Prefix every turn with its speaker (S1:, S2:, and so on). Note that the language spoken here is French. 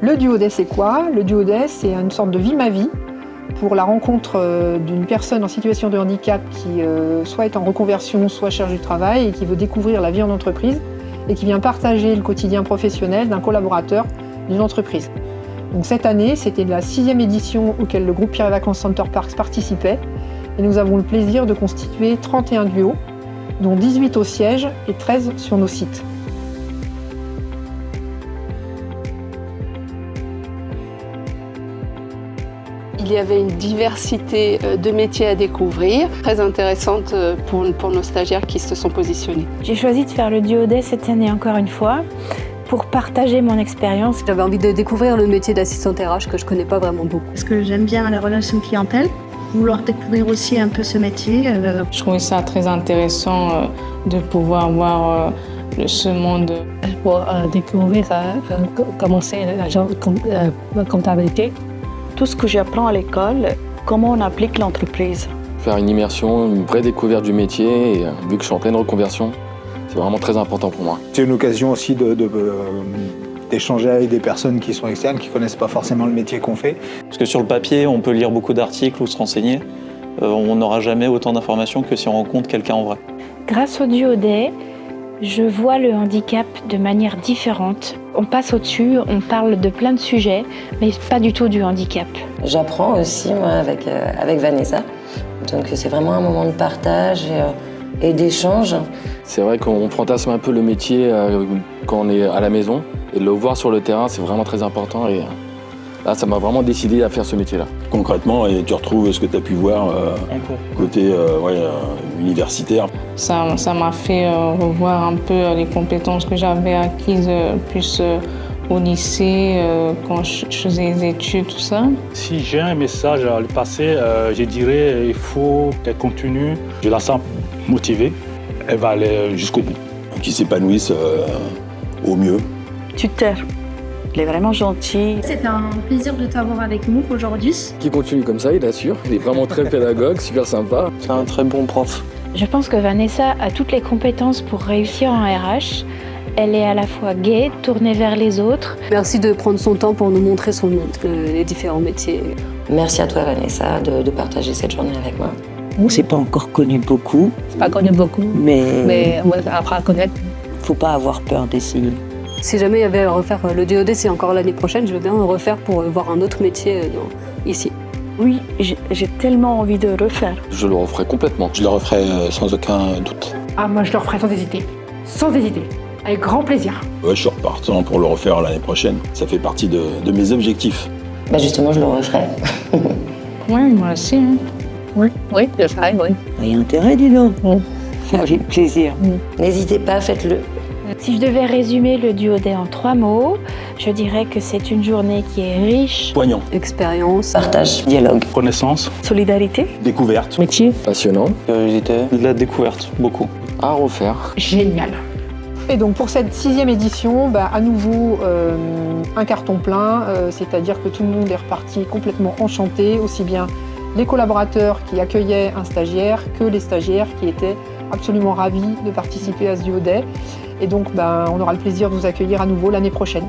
S1: Le duodé, c'est quoi? Le duodé, c'est une sorte de vie ma vie pour la rencontre d'une personne en situation de handicap qui soit est en reconversion, soit cherche du travail et qui veut découvrir la vie en entreprise et qui vient partager le quotidien professionnel d'un collaborateur d'une entreprise. Donc cette année, c'était la 6e édition auquel le groupe Pierre et Vacances Center Parks participait et nous avons le plaisir de constituer 31 duos, dont 18 au siège et 13 sur nos sites.
S2: Il y avait une diversité de métiers à découvrir, très intéressante pour nos stagiaires qui se sont positionnés.
S3: J'ai choisi de faire le duodé cette année encore une fois pour partager mon expérience.
S4: J'avais envie de découvrir le métier d'assistante RH que je connais pas vraiment beaucoup.
S5: Parce que j'aime bien la relation clientèle, vouloir découvrir aussi un peu ce métier.
S6: Je trouvais ça très intéressant de pouvoir voir ce monde.
S7: Pour découvrir comment c'est la comptabilité.
S8: Tout ce que j'apprends à l'école, comment on applique l'entreprise.
S9: Faire une immersion, une vraie découverte du métier, et vu que je suis en pleine reconversion, c'est vraiment très important pour moi.
S10: C'est une occasion aussi d'échanger avec des personnes qui sont externes, qui ne connaissent pas forcément le métier qu'on fait.
S11: Parce que sur le papier, on peut lire beaucoup d'articles ou se renseigner. On n'aura jamais autant d'informations que si on rencontre quelqu'un en vrai.
S3: Grâce au duodé, je vois le handicap de manière différente. On passe au-dessus, on parle de plein de sujets, mais pas du tout du handicap.
S12: J'apprends aussi, moi, avec Vanessa. Donc c'est vraiment un moment de partage et d'échange.
S9: C'est vrai qu'on fantasme un peu le métier quand on est à la maison. Et de le voir sur le terrain, c'est vraiment très important. Et là, ça m'a vraiment décidé à faire ce métier-là.
S13: Concrètement, et tu retrouves ce que tu as pu voir côté universitaire.
S6: Ça m'a fait revoir un peu les compétences que j'avais acquises plus au lycée, quand je faisais les études, tout ça.
S14: Si j'ai un message à lui passer, je dirais il faut qu'elle continue. Je la sens motivée, elle va aller jusqu'au bout.
S13: Qui s'épanouissent au mieux.
S8: Tuteur, il est vraiment gentil.
S5: C'est un plaisir de t'avoir avec nous aujourd'hui.
S9: Qui continue comme ça, il assure. Il est vraiment très pédagogue, super sympa.
S11: C'est un très bon prof.
S3: Je pense que Vanessa a toutes les compétences pour réussir en RH. Elle est à la fois gaie, tournée vers les autres.
S4: Merci de prendre son temps pour nous montrer les différents métiers.
S12: Merci à toi Vanessa de partager cette journée avec moi.
S15: On ne s'est pas encore connu beaucoup.
S7: C'est pas connu beaucoup, mais on va apprendre à connaître.
S15: Faut pas avoir peur d'essayer.
S4: Si jamais il y avait à refaire le duodé, c'est encore l'année prochaine, je veux bien le refaire pour voir un autre métier ici.
S8: Oui, j'ai tellement envie de refaire.
S9: Je le referai complètement.
S13: Je le referai sans aucun doute.
S1: Ah, moi je le referai sans hésiter. Sans hésiter. Avec grand plaisir.
S13: Ouais, je suis repartant pour le refaire l'année prochaine. Ça fait partie de mes objectifs.
S12: Justement, je le referai.
S6: Oui, moi aussi. Hein.
S7: Oui, je le ferai, oui.
S15: Il y a intérêt, dis donc. Avec plaisir.
S12: N'hésitez pas, faites-le.
S3: Si je devais résumer le duodé en 3 mots, je dirais que c'est une journée qui est riche.
S13: Poignant.
S4: Expérience.
S12: Partage.
S15: Dialogue.
S14: Connaissance.
S8: Solidarité.
S13: Découverte.
S7: Métier.
S9: Passionnant.
S11: Curiosité. De la découverte, beaucoup.
S9: À refaire.
S1: Génial. Et donc pour cette 6e édition, à nouveau un carton plein, c'est-à-dire que tout le monde est reparti complètement enchanté, aussi bien les collaborateurs qui accueillaient un stagiaire que les stagiaires qui étaient absolument ravis de participer à ce duodé. Et donc on aura le plaisir de vous accueillir à nouveau l'année prochaine.